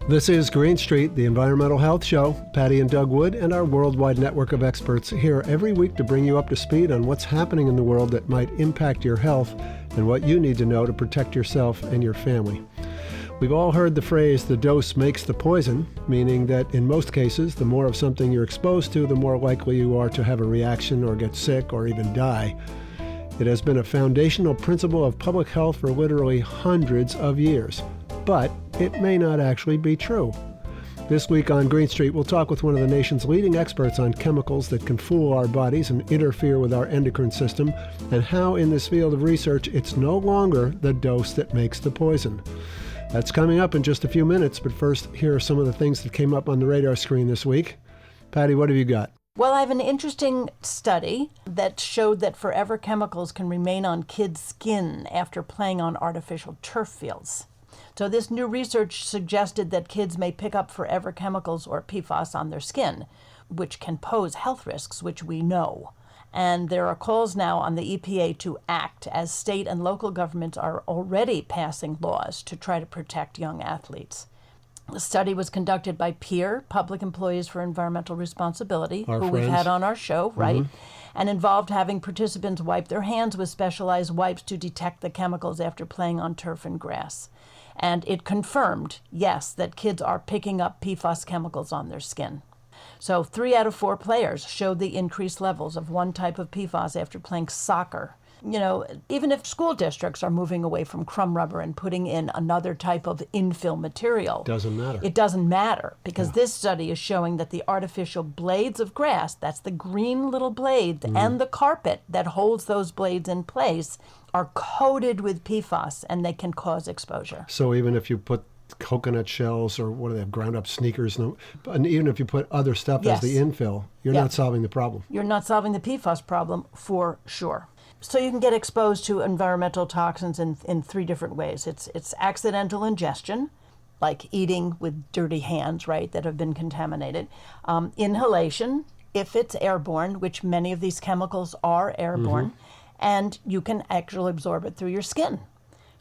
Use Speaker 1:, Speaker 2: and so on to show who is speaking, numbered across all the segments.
Speaker 1: This is Green Street, the Environmental Health Show. Patti and Doug Wood and our worldwide network of experts here every week to bring you up to speed on what's happening in the world that might impact your health and what you need to know to protect yourself and your family. We've all heard the phrase, the dose makes the poison, meaning that in most cases, the more of something you're exposed to, the more likely you are to have a reaction or get sick or even die. It has been a foundational principle of public health for literally hundreds of years, but it may not actually be true. This week on Green Street, we'll talk with one of the nation's leading experts on chemicals that can fool our bodies and interfere with our endocrine system, and how in this field of research, it's no longer the dose that makes the poison. That's coming up in just a few minutes, but first, here are some of the things that came up on the radar screen this week. Patti, what have you got?
Speaker 2: Well, I have an interesting study that showed that forever chemicals can remain on kids' skin after playing on artificial turf fields. So this new research suggested that kids may pick up forever chemicals or PFAS on their skin, which can pose health risks, which we know. And there are calls now on the EPA to act, as state and local governments are already passing laws to try to protect young athletes. The study was conducted by PEER, Public Employees for Environmental Responsibility, who we've had on our show, right? And involved having participants wipe their hands with specialized wipes to detect the chemicals after playing on turf and grass. And it confirmed, yes, that kids are picking up PFAS chemicals on their skin. So 3 out of 4 players showed the increased levels of one type of PFAS after playing soccer. You know, even if school districts are moving away from crumb rubber and putting in another type of infill material.
Speaker 1: Doesn't matter.
Speaker 2: It doesn't matter, because this study is showing that the artificial blades of grass, that's the green little blades, and the carpet that holds those blades in place, are coated with PFAS, and they can cause exposure.
Speaker 1: So even if you put coconut shells or what do they have, ground up sneakers, and even if you put other stuff as the infill, you're not solving the problem.
Speaker 2: You're not solving the PFAS problem for sure. So you can get exposed to environmental toxins in 3 different ways. It's accidental ingestion, like eating with dirty hands, right, that have been contaminated. Inhalation, if it's airborne, which many of these chemicals are airborne, and you can actually absorb it through your skin.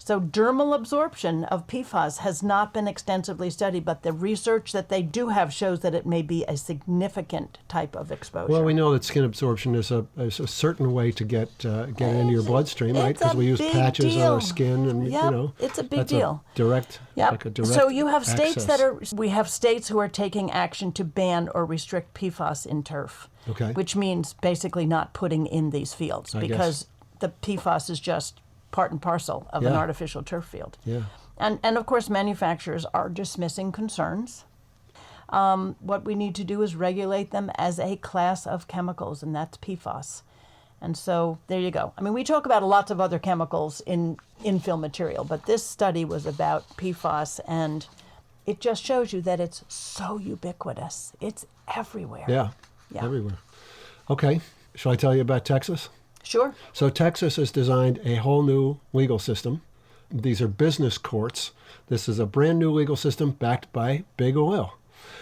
Speaker 2: So dermal absorption of PFAS has not been extensively studied, but the research that they do have shows that it may be a significant type of exposure.
Speaker 1: Well, we know that skin absorption is a certain way to get it into your bloodstream, right? Because we use patches on our skin, and you know,
Speaker 2: it's a big
Speaker 1: that's
Speaker 2: deal.
Speaker 1: Like a direct
Speaker 2: So you have states
Speaker 1: access.
Speaker 2: we have states who are taking action to ban or restrict PFAS in turf, which means basically not putting in these fields, because the PFAS is just part and parcel of an artificial turf field. And of course, manufacturers are dismissing concerns. What we need to do is regulate them as a class of chemicals, and that's PFAS. And so there you go. I mean, we talk about lots of other chemicals in infill material, but this study was about PFAS, and it just shows you that it's so ubiquitous. It's everywhere.
Speaker 1: Yeah. Everywhere. Okay, shall I tell you about Texas?
Speaker 2: Sure.
Speaker 1: So Texas has designed a whole new legal system. These are business courts. This is a brand new legal system backed by big oil.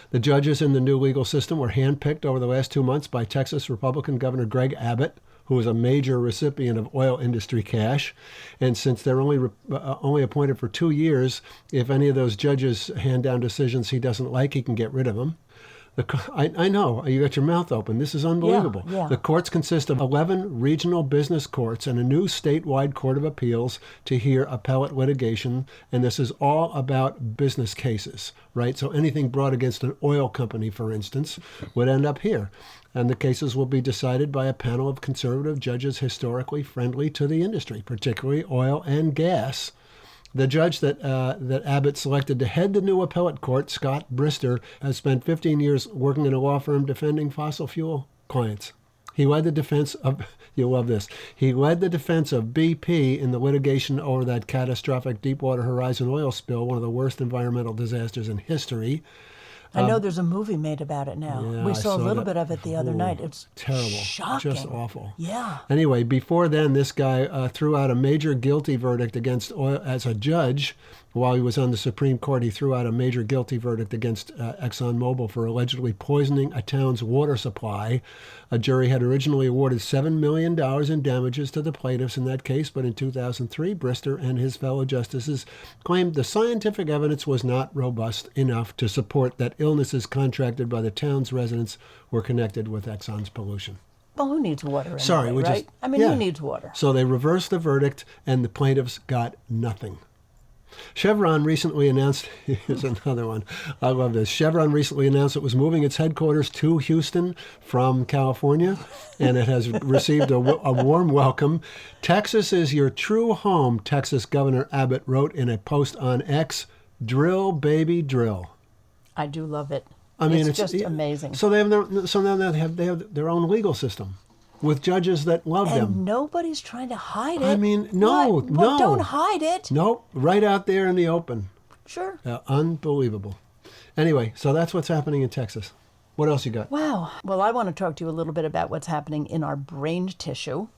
Speaker 1: The judges in the new legal system were handpicked over the last 2 months by Texas Republican Governor Greg Abbott, who is a major recipient of oil industry cash. And since they're only appointed for 2 years, if any of those judges hand down decisions he doesn't like, he can get rid of them. I know, you got your mouth open. This is unbelievable. The courts consist of 11 regional business courts and a new statewide court of appeals to hear appellate litigation. And this is all about business cases, right? So anything brought against an oil company, for instance, would end up here. And the cases will be decided by a panel of conservative judges historically friendly to the industry, particularly oil and gas. The judge that Abbott selected to head the new appellate court, Scott Brister, has spent 15 years working in a law firm defending fossil fuel clients. He led the defense of, you'll love this, he led the defense of BP in the litigation over that catastrophic Deepwater Horizon oil spill, one of the worst environmental disasters in history.
Speaker 2: I know there's a movie made about it now.
Speaker 1: Yeah,
Speaker 2: we saw a little
Speaker 1: that.
Speaker 2: bit of it the other night. It's
Speaker 1: terrible,
Speaker 2: shocking,
Speaker 1: just awful.
Speaker 2: Yeah.
Speaker 1: Anyway, before then, this guy threw out a major guilty verdict against oil as a judge While he was on the Supreme Court, he threw out a major guilty verdict against ExxonMobil for allegedly poisoning a town's water supply. A jury had originally awarded $7 million in damages to the plaintiffs in that case, but in 2003, Brister and his fellow justices claimed the scientific evidence was not robust enough to support that illnesses contracted by the town's residents were connected with Exxon's pollution.
Speaker 2: Well, who needs water anyway,
Speaker 1: Sorry, we
Speaker 2: right?
Speaker 1: just-
Speaker 2: I mean,
Speaker 1: yeah.
Speaker 2: who needs water?
Speaker 1: So they reversed the verdict, and the plaintiffs got nothing. Chevron recently announced, here's another one, I love this. Chevron recently announced it was moving its headquarters to Houston from California, and it has received a warm welcome. Texas is your true home, Texas Governor Abbott wrote in a post on X, drill, baby, drill.
Speaker 2: I do love it.
Speaker 1: I mean,
Speaker 2: it's just amazing.
Speaker 1: So now they have their own legal system with judges that love
Speaker 2: And
Speaker 1: them.
Speaker 2: nobody's trying to hide it.
Speaker 1: I mean, no,
Speaker 2: What?
Speaker 1: no.
Speaker 2: Well, don't hide it.
Speaker 1: Nope, right out there in the open.
Speaker 2: Sure.
Speaker 1: Unbelievable. Anyway, so that's what's happening in Texas. What else you got?
Speaker 2: Wow. Well, I want to talk to you a little bit about what's happening in our brain tissue.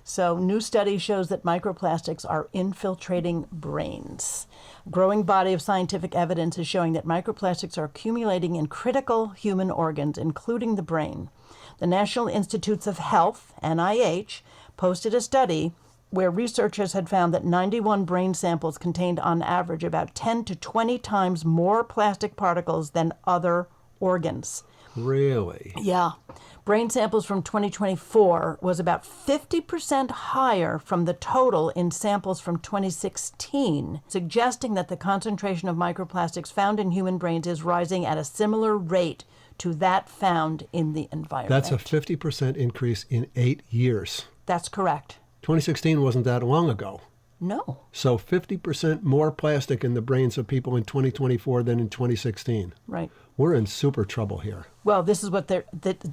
Speaker 2: So, new study shows that microplastics are infiltrating brains. Growing body of scientific evidence is showing that microplastics are accumulating in critical human organs, including the brain. The National Institutes of Health, NIH, posted a study where researchers had found that 91 brain samples contained on average about 10 to 20 times more plastic particles than other organs.
Speaker 1: Really?
Speaker 2: Yeah. Brain samples from 2024 was about 50% higher from the total in samples from 2016, suggesting that the concentration of microplastics found in human brains is rising at a similar rate to that found in the environment.
Speaker 1: That's a 50% increase in 8 years.
Speaker 2: That's correct.
Speaker 1: 2016 wasn't that long ago.
Speaker 2: No.
Speaker 1: So 50% more plastic in the brains of people in 2024 than in 2016.
Speaker 2: Right.
Speaker 1: We're in super trouble here.
Speaker 2: Well, this is what the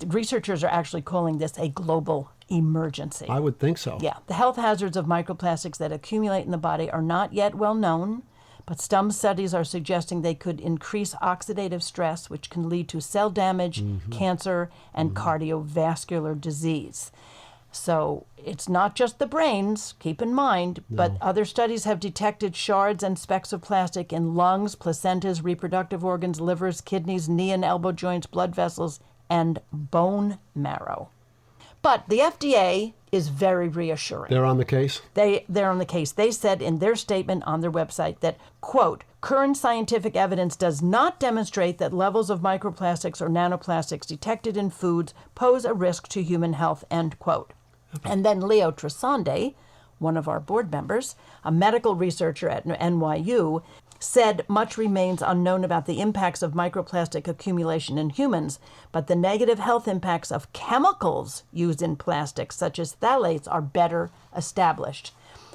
Speaker 2: researchers are actually calling this a global emergency.
Speaker 1: I would think so.
Speaker 2: Yeah. The health hazards of microplastics that accumulate in the body are not yet well known, but some studies are suggesting they could increase oxidative stress, which can lead to cell damage, cancer, and cardiovascular disease. So it's not just the brains, keep in mind, but other studies have detected shards and specks of plastic in lungs, placentas, reproductive organs, livers, kidneys, knee and elbow joints, blood vessels, and bone marrow. But the FDA is very reassuring.
Speaker 1: They're on the case?
Speaker 2: They're on the case. They said in their statement on their website that, quote, current scientific evidence does not demonstrate that levels of microplastics or nanoplastics detected in foods pose a risk to human health, end quote. And then Leo Trisande, one of our board members, a medical researcher at NYU, said much remains unknown about the impacts of microplastic accumulation in humans, but the negative health impacts of chemicals used in plastics, such as phthalates, are better established.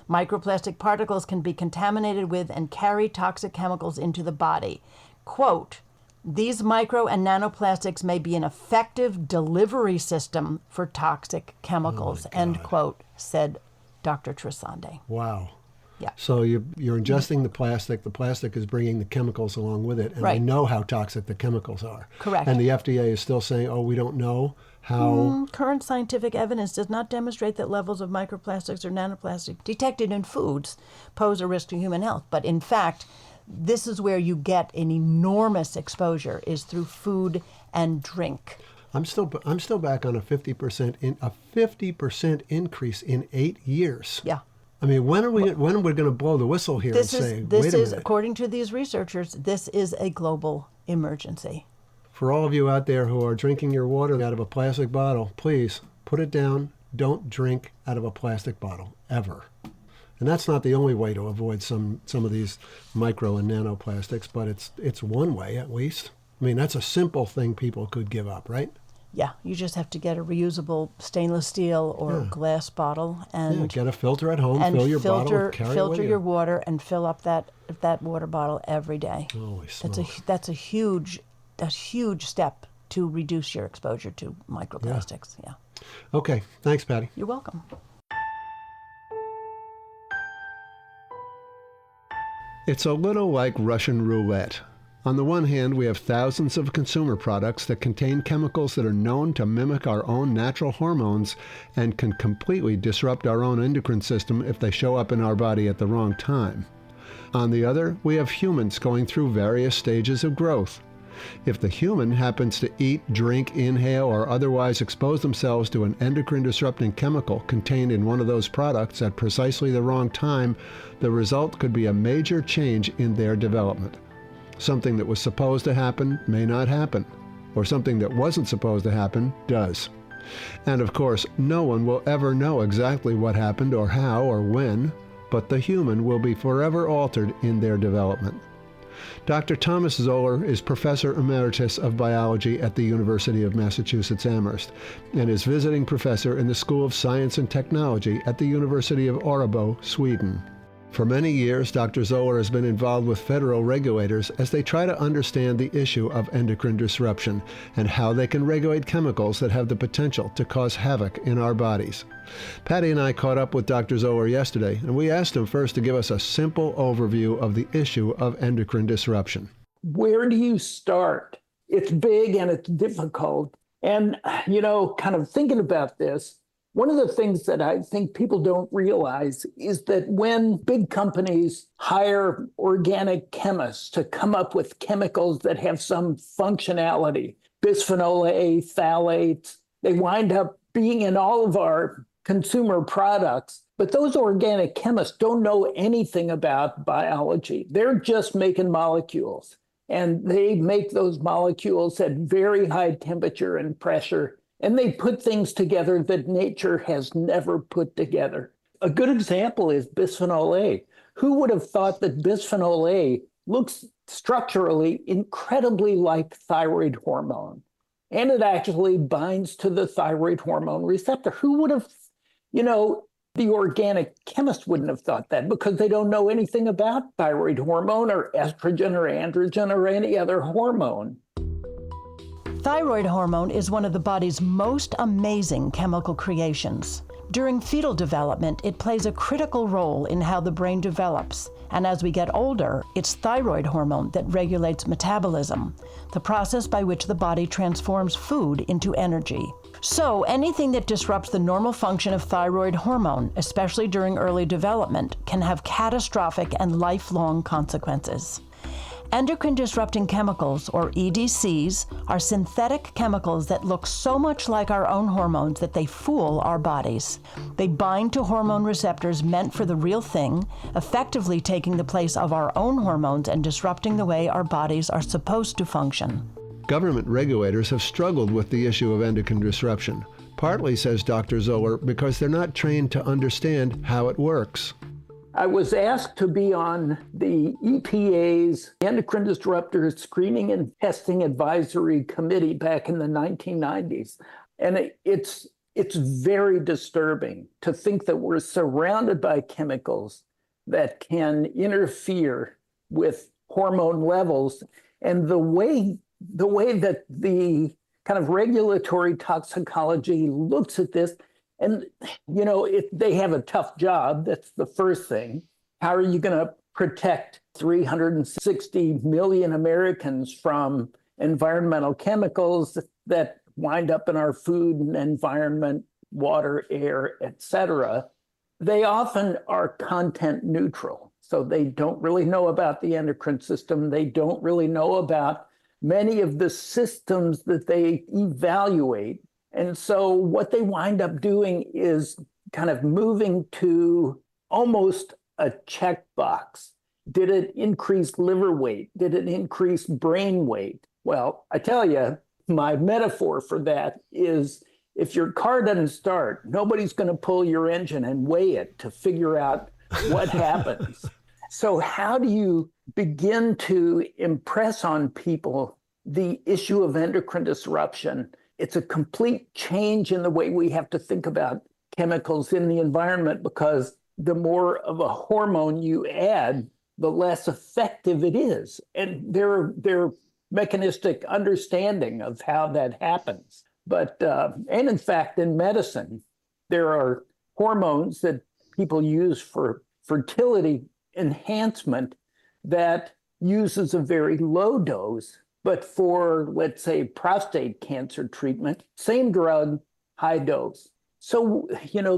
Speaker 2: Microplastic particles can be contaminated with and carry toxic chemicals into the body. Quote, these micro and nanoplastics may be an effective delivery system for toxic chemicals, end quote, said Dr. Trisande.
Speaker 1: Wow.
Speaker 2: Yeah.
Speaker 1: So you're ingesting the plastic is bringing the chemicals along with it, and
Speaker 2: Right.
Speaker 1: we know how toxic the chemicals are.
Speaker 2: Correct.
Speaker 1: And the FDA is still saying, oh, we don't know how...
Speaker 2: Current scientific evidence does not demonstrate that levels of microplastics or nanoplastics detected in foods pose a risk to human health. But in fact, this is where you get an enormous exposure, is through food and drink.
Speaker 1: I'm still back on a 50% increase in 8 years.
Speaker 2: Yeah.
Speaker 1: I mean, when are we going to blow the whistle here and say, wait a minute?
Speaker 2: According to these researchers, this is a global emergency.
Speaker 1: For all of you out there who are drinking your water out of a plastic bottle, please put it down. Don't drink out of a plastic bottle, ever. And that's not the only way to avoid some of these micro and nanoplastics, but it's one way at least. I mean, that's a simple thing people could give up, right?
Speaker 2: Yeah, you just have to get a reusable stainless steel or glass bottle and
Speaker 1: Get a filter at home, fill your bottle, and carry it with
Speaker 2: filter
Speaker 1: you.
Speaker 2: your water and fill up that water bottle every day.
Speaker 1: Holy smoke.
Speaker 2: That's a huge step to reduce your exposure to microplastics. Yeah.
Speaker 1: Okay, thanks, Patty.
Speaker 2: You're welcome.
Speaker 1: It's a little like Russian roulette. On the one hand, we have thousands of consumer products that contain chemicals that are known to mimic our own natural hormones and can completely disrupt our own endocrine system if they show up in our body at the wrong time. On the other, we have humans going through various stages of growth. If the human happens to eat, drink, inhale, or otherwise expose themselves to an endocrine-disrupting chemical contained in one of those products at precisely the wrong time, the result could be a major change in their development. Something that was supposed to happen may not happen, or something that wasn't supposed to happen does. And of course, no one will ever know exactly what happened or how or when, but the human will be forever altered in their development. Dr. Thomas Zoeller is Professor Emeritus of Biology at the University of Massachusetts Amherst and is visiting professor in the School of Science and Technology at the University of Örebro, Sweden. For many years, Dr. Zoeller has been involved with federal regulators as they try to understand the issue of endocrine disruption and how they can regulate chemicals that have the potential to cause havoc in our bodies. Patti and I caught up with Dr. Zoeller yesterday, and we asked him first to give us a simple overview of the issue of endocrine disruption.
Speaker 3: Where do you start? It's big and it's difficult. And, kind of thinking about this, one of the things that I think people don't realize is that when big companies hire organic chemists to come up with chemicals that have some functionality, bisphenol A, phthalates, they wind up being in all of our consumer products. But those organic chemists don't know anything about biology. They're just making molecules. And they make those molecules at very high temperature and pressure. And they put things together that nature has never put together. A good example is bisphenol A. Who would have thought that bisphenol A looks structurally incredibly like thyroid hormone? And it actually binds to the thyroid hormone receptor. Who would have, the organic chemist wouldn't have thought that because they don't know anything about thyroid hormone or estrogen or androgen or any other hormone.
Speaker 2: Thyroid hormone is one of the body's most amazing chemical creations. During fetal development, it plays a critical role in how the brain develops. And as we get older, it's thyroid hormone that regulates metabolism, the process by which the body transforms food into energy. So anything that disrupts the normal function of thyroid hormone, especially during early development, can have catastrophic and lifelong consequences. Endocrine-disrupting chemicals, or EDCs, are synthetic chemicals that look so much like our own hormones that they fool our bodies. They bind to hormone receptors meant for the real thing, effectively taking the place of our own hormones and disrupting the way our bodies are supposed to function.
Speaker 1: Government regulators have struggled with the issue of endocrine disruption, partly, says Dr. Zoeller, because they're not trained to understand how it works.
Speaker 3: I was asked to be on the EPA's Endocrine Disruptor Screening and Testing Advisory Committee back in the 1990s. And it's very disturbing to think that we're surrounded by chemicals that can interfere with hormone levels. And the way that the kind of regulatory toxicology looks at this, and, they have a tough job. That's the first thing. How are you going to protect 360 million Americans from environmental chemicals that wind up in our food and environment, water, air, et cetera? They often are content neutral. So they don't really know about the endocrine system. They don't really know about many of the systems that they evaluate. And so what they wind up doing is kind of moving to almost a checkbox. Did it increase liver weight? Did it increase brain weight? Well, I tell you, my metaphor for that is if your car doesn't start, nobody's going to pull your engine and weigh it to figure out what happens. So how do you begin to impress on people the issue of endocrine disruption? It's a complete change in the way we have to think about chemicals in the environment, because the more of a hormone you add, the less effective it is. And there are mechanistic understanding of how that happens. But, and in fact, in medicine, there are hormones that people use for fertility enhancement that uses a very low dose. But for, let's say, prostate cancer treatment, same drug, high dose. So,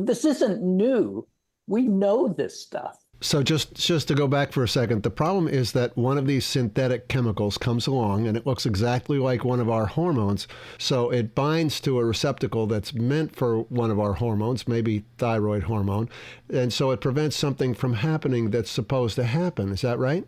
Speaker 3: this isn't new. We know this stuff.
Speaker 1: So just to go back for a second, the problem is that one of these synthetic chemicals comes along and it looks exactly like one of our hormones. So it binds to a receptacle that's meant for one of our hormones, maybe thyroid hormone. And so it prevents something from happening that's supposed to happen. Is that right?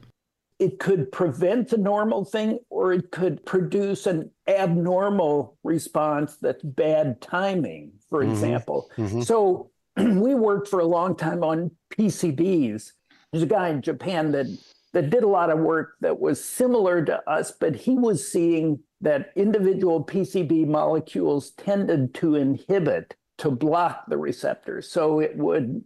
Speaker 3: It could prevent the normal thing, or it could produce an abnormal response that's bad timing, for example. So we worked for a long time on PCBs. There's a guy in Japan that did a lot of work that was similar to us, but he was seeing that individual PCB molecules tended to inhibit, to block the receptors. So it would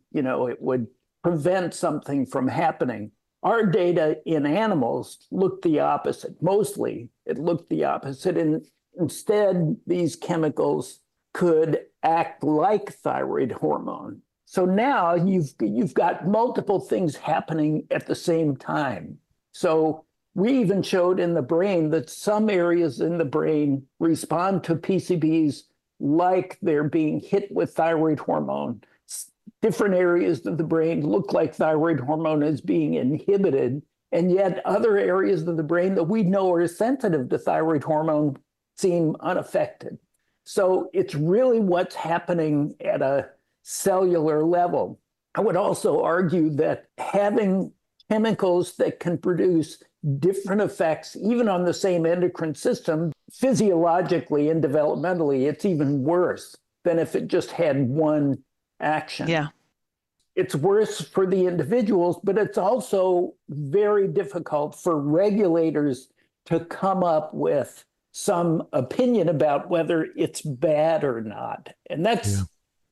Speaker 3: prevent something from happening. Our data in animals looked the opposite. Mostly, it looked the opposite. And instead, these chemicals could act like thyroid hormone. So now you've got multiple things happening at the same time. So we even showed in the brain that some areas in the brain respond to PCBs like they're being hit with thyroid hormone. Different areas of the brain look like thyroid hormone is being inhibited, and yet other areas of the brain that we know are sensitive to thyroid hormone seem unaffected. So it's really what's happening at a cellular level. I would also argue that having chemicals that can produce different effects, even on the same endocrine system, physiologically and developmentally, it's even worse than if it just had one action.
Speaker 2: Yeah.
Speaker 3: It's worse for the individuals, but it's also very difficult for regulators to come up with some opinion about whether it's bad or not. And that's,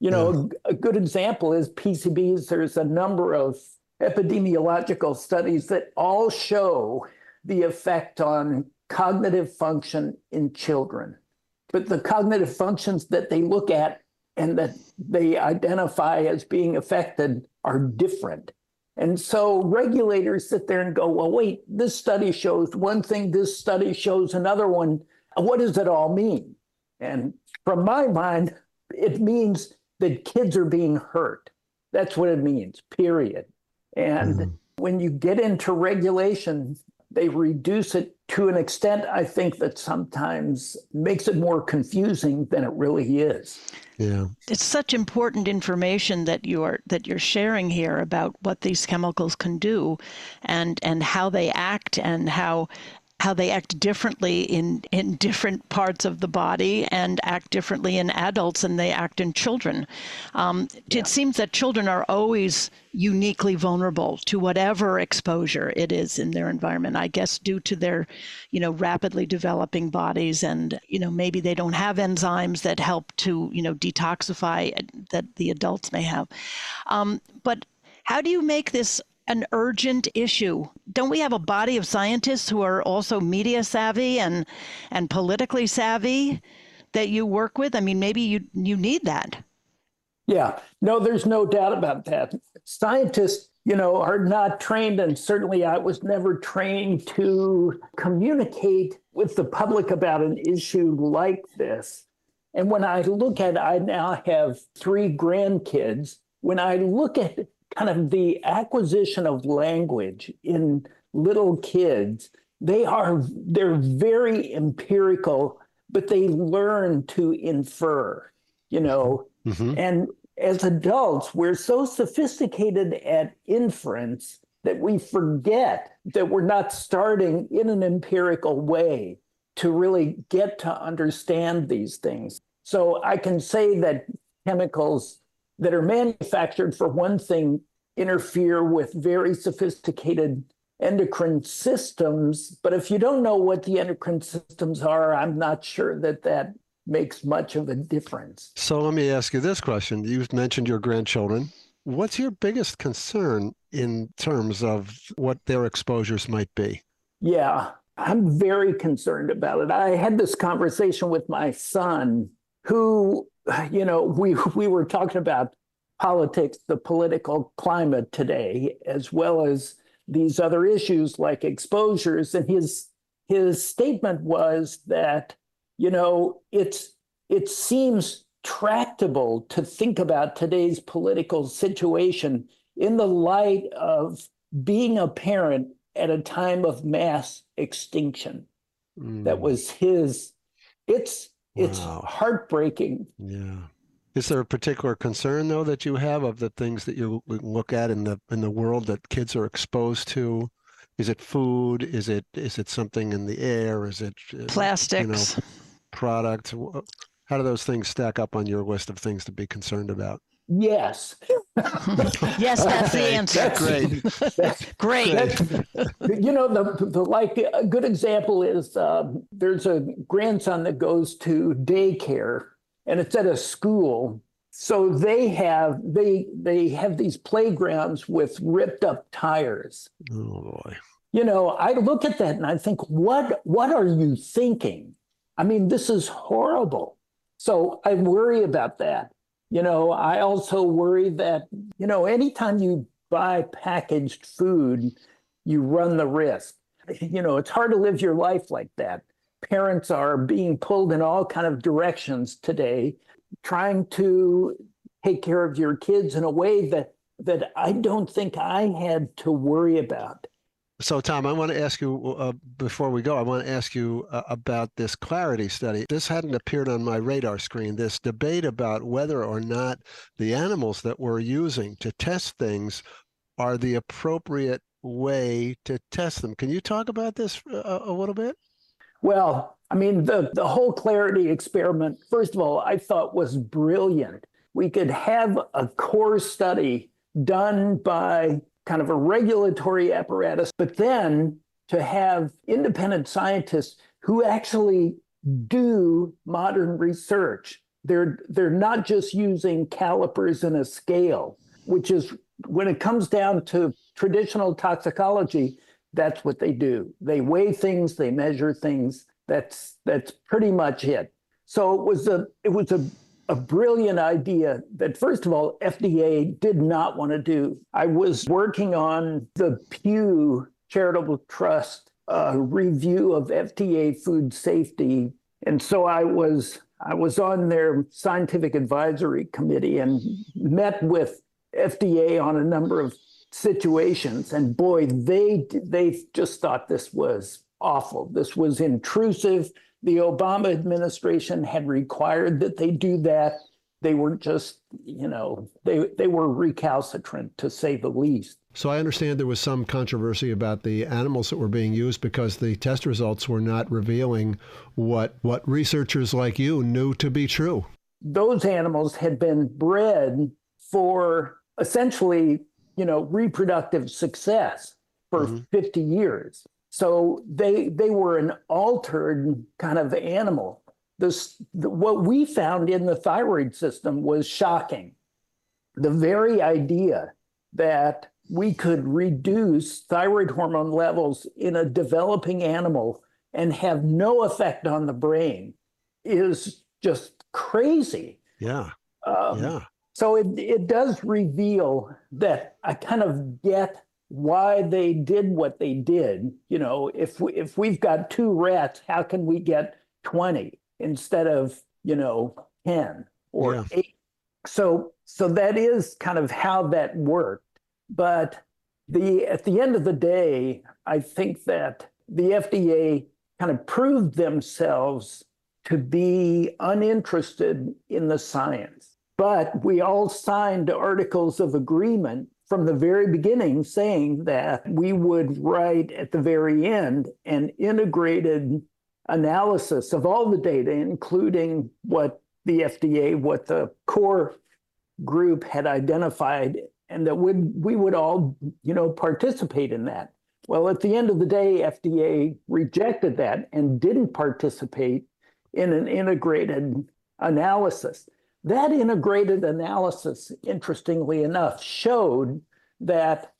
Speaker 3: a good example is PCBs. There's a number of epidemiological studies that all show the effect on cognitive function in children. But the cognitive functions that they look at and that they identify as being affected are different. And so regulators sit there and go, well, wait, this study shows one thing, this study shows another one. What does it all mean? And from my mind, it means that kids are being hurt. That's what it means, period. And when you get into regulation, they reduce it to an extent, I think, that sometimes makes it more confusing than it really is.
Speaker 1: Yeah.
Speaker 2: It's such important information that you're sharing here about what these chemicals can do and how they act and how they act differently in different parts of the body and act differently in adults than they act in children. It seems that children are always uniquely vulnerable to whatever exposure it is in their environment, I guess due to their, rapidly developing bodies and, maybe they don't have enzymes that help to, detoxify that the adults may have. But how do you make this an urgent issue? Don't we have a body of scientists who are also media savvy and politically savvy that you work with? I mean, maybe you need that.
Speaker 3: Yeah, no, there's no doubt about that. Scientists, are not trained, and certainly I was never trained to communicate with the public about an issue like this. And when I look at, I now have 3 grandkids. When I look at kind of the acquisition of language in little kids, they're very empirical, but they learn to infer, and as adults, we're so sophisticated at inference that we forget that we're not starting in an empirical way to really get to understand these things. So I can say that chemicals that are manufactured, for one thing, interfere with very sophisticated endocrine systems. But if you don't know what the endocrine systems are, I'm not sure that makes much of a difference.
Speaker 1: So let me ask you this question. You mentioned your grandchildren. What's your biggest concern in terms of what their exposures might be?
Speaker 3: Yeah, I'm very concerned about it. I had this conversation with my son who, we were talking about politics, the political climate today, as well as these other issues like exposures. And his statement was that, it seems tractable to think about today's political situation in the light of being a parent at a time of mass extinction. That was his. It's
Speaker 1: Wow.
Speaker 3: heartbreaking.
Speaker 1: Yeah. Is there a particular concern though that you have of the things that you look at in the world that kids are exposed to? Is it food? Is it something in the air? Is it
Speaker 2: Plastics.
Speaker 1: Product? How do those things stack up on your list of things to be concerned about?
Speaker 3: Yes.
Speaker 2: Yes, that's the answer. Great.
Speaker 3: Like a good example is there's a grandson that goes to daycare, and it's at a school. So they have these playgrounds with ripped up tires.
Speaker 1: Oh boy.
Speaker 3: I look at that and I think, what are you thinking? I mean, this is horrible. So I worry about that. I also worry that, anytime you buy packaged food, you run the risk. It's hard to live your life like that. Parents are being pulled in all kind of directions today, trying to take care of your kids in a way that I don't think I had to worry about.
Speaker 1: So, Tom, I want to ask you, before we go, I want to ask you about this Clarity study. This hadn't appeared on my radar screen, this debate about whether or not the animals that we're using to test things are the appropriate way to test them. Can you talk about this a little bit?
Speaker 3: Well, I mean, the whole Clarity experiment, first of all, I thought was brilliant. We could have a core study done by kind of a regulatory apparatus, but then to have independent scientists who actually do modern research. They're not just using calipers and a scale, which is, when it comes down to traditional toxicology, that's what they do. They weigh things, they measure things. That's pretty much it. So it was a brilliant idea that, first of all, FDA did not want to do. I was working on the Pew Charitable Trust review of FDA food safety. And so I was on their scientific advisory committee and met with FDA on a number of situations. And boy, they just thought this was awful. This was intrusive. The Obama administration had required that they do that. They were just, they were recalcitrant, to say the least.
Speaker 1: So I understand there was some controversy about the animals that were being used because the test results were not revealing what researchers like you knew to be true.
Speaker 3: Those animals had been bred for essentially, reproductive success for 50 years. So they were an altered kind of animal. What we found in the thyroid system was shocking. The very idea that we could reduce thyroid hormone levels in a developing animal and have no effect on the brain is just crazy.
Speaker 1: Yeah.
Speaker 3: So it does reveal that I kind of get why they did what they did. If we've got 2 rats, how can we get 20 instead of 10 or 8? So that is kind of how that worked. But at the end of the day, I think that the FDA kind of proved themselves to be uninterested in the science. But we all signed articles of agreement from the very beginning saying that we would write at the very end an integrated analysis of all the data, including what the FDA, what the core group had identified, and that we would all, participate in that. Well, at the end of the day, FDA rejected that and didn't participate in an integrated analysis. That integrated analysis, interestingly enough, showed that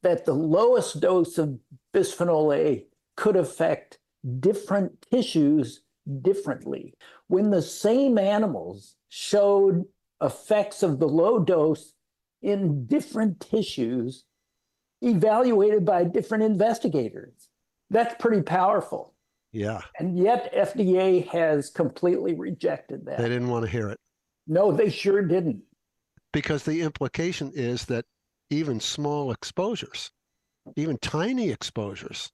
Speaker 3: the lowest dose of bisphenol A could affect different tissues differently. When the same animals showed effects of the low dose in different tissues evaluated by different investigators, that's pretty powerful.
Speaker 1: Yeah.
Speaker 3: And yet FDA has completely rejected that.
Speaker 1: They didn't want to hear it.
Speaker 3: No, they sure didn't.
Speaker 1: Because the implication is that even small exposures, even tiny exposures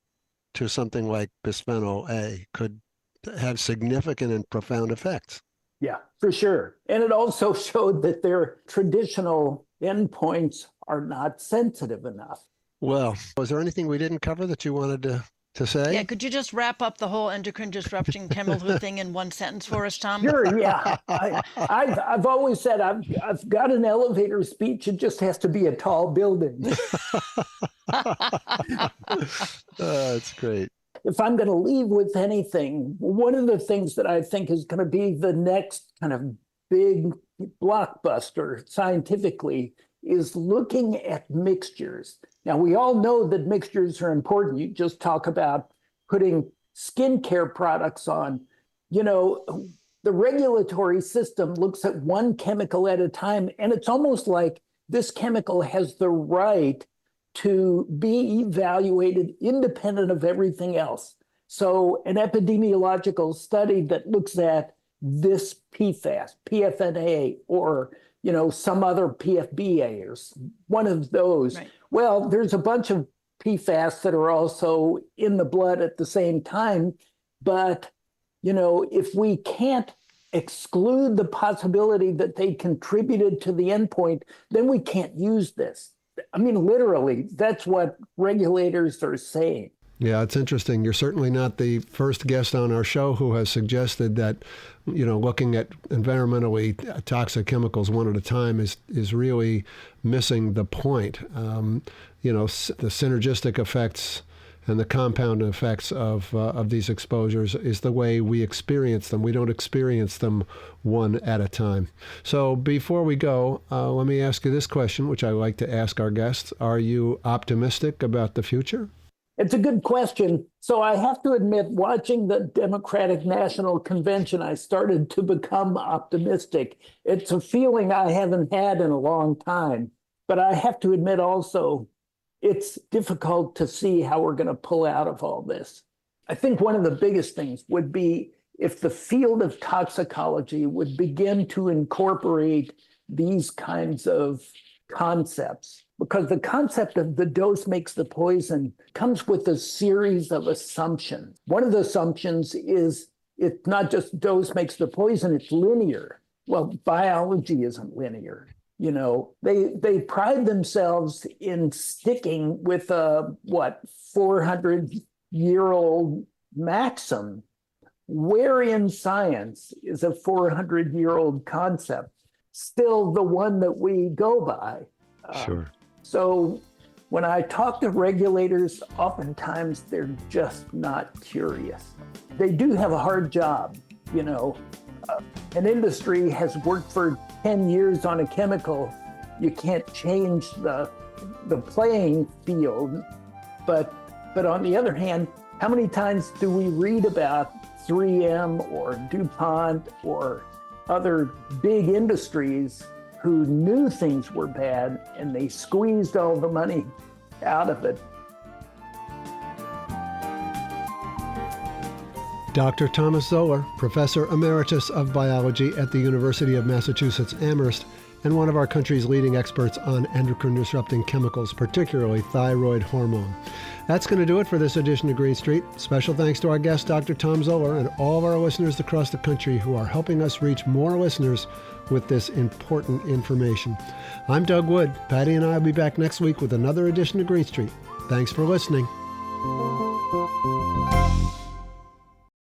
Speaker 1: to something like bisphenol A could have significant and profound effects.
Speaker 3: Yeah, for sure. And it also showed that their traditional endpoints are not sensitive enough.
Speaker 1: Well, was there anything we didn't cover that you wanted to say?
Speaker 2: Yeah, could you just wrap up the whole endocrine disrupting chemical thing in one sentence for us, Tom?
Speaker 3: Sure, yeah. I've always said I've got an elevator speech. It just has to be a tall building.
Speaker 1: That's great.
Speaker 3: If I'm going to leave with anything, one of the things that I think is going to be the next kind of big blockbuster scientifically is looking at mixtures. Now, we all know that mixtures are important. You just talk about putting skincare products on. You know, the regulatory system looks at one chemical at a time, and it's almost like this chemical has the right to be evaluated independent of everything else. So an epidemiological study that looks at this PFAS, PFNA, or some other PFBA or one of those.
Speaker 2: Right.
Speaker 3: Well, there's a bunch of PFAS that are also in the blood at the same time. But, if we can't exclude the possibility that they contributed to the endpoint, then we can't use this. I mean, literally, that's what regulators are saying.
Speaker 1: Yeah, it's interesting. You're certainly not the first guest on our show who has suggested that, looking at environmentally toxic chemicals one at a time is really missing the point. The synergistic effects and the compound effects of these exposures is the way we experience them. We don't experience them one at a time. So before we go, let me ask you this question, which I like to ask our guests. Are you optimistic about the future?
Speaker 3: It's a good question. So I have to admit, watching the Democratic National Convention, I started to become optimistic. It's a feeling I haven't had in a long time. But I have to admit also, it's difficult to see how we're going to pull out of all this. I think one of the biggest things would be if the field of toxicology would begin to incorporate these kinds of concepts, because the concept of the dose makes the poison comes with a series of assumptions. One of the assumptions is it's not just dose makes the poison, it's linear. Well, biology isn't linear. They pride themselves in sticking with a 400-year-old maxim. Where in science is a 400-year-old concept still the one that we go by?
Speaker 1: Sure.
Speaker 3: So when I talk to regulators, oftentimes they're just not curious. They do have a hard job. An industry has worked for 10 years on a chemical. You can't change the playing field. But on the other hand, how many times do we read about 3M or DuPont or other big industries who knew things were bad and they squeezed all the money out of it?
Speaker 1: Dr. Thomas Zoeller, Professor Emeritus of Biology at the University of Massachusetts Amherst, and one of our country's leading experts on endocrine disrupting chemicals, particularly thyroid hormone. That's going to do it for this edition of Green Street. Special thanks to our guest, Dr. Tom Zoeller, and all of our listeners across the country who are helping us reach more listeners with this important information. I'm Doug Wood. Patti and I will be back next week with another edition of Green Street. Thanks for listening.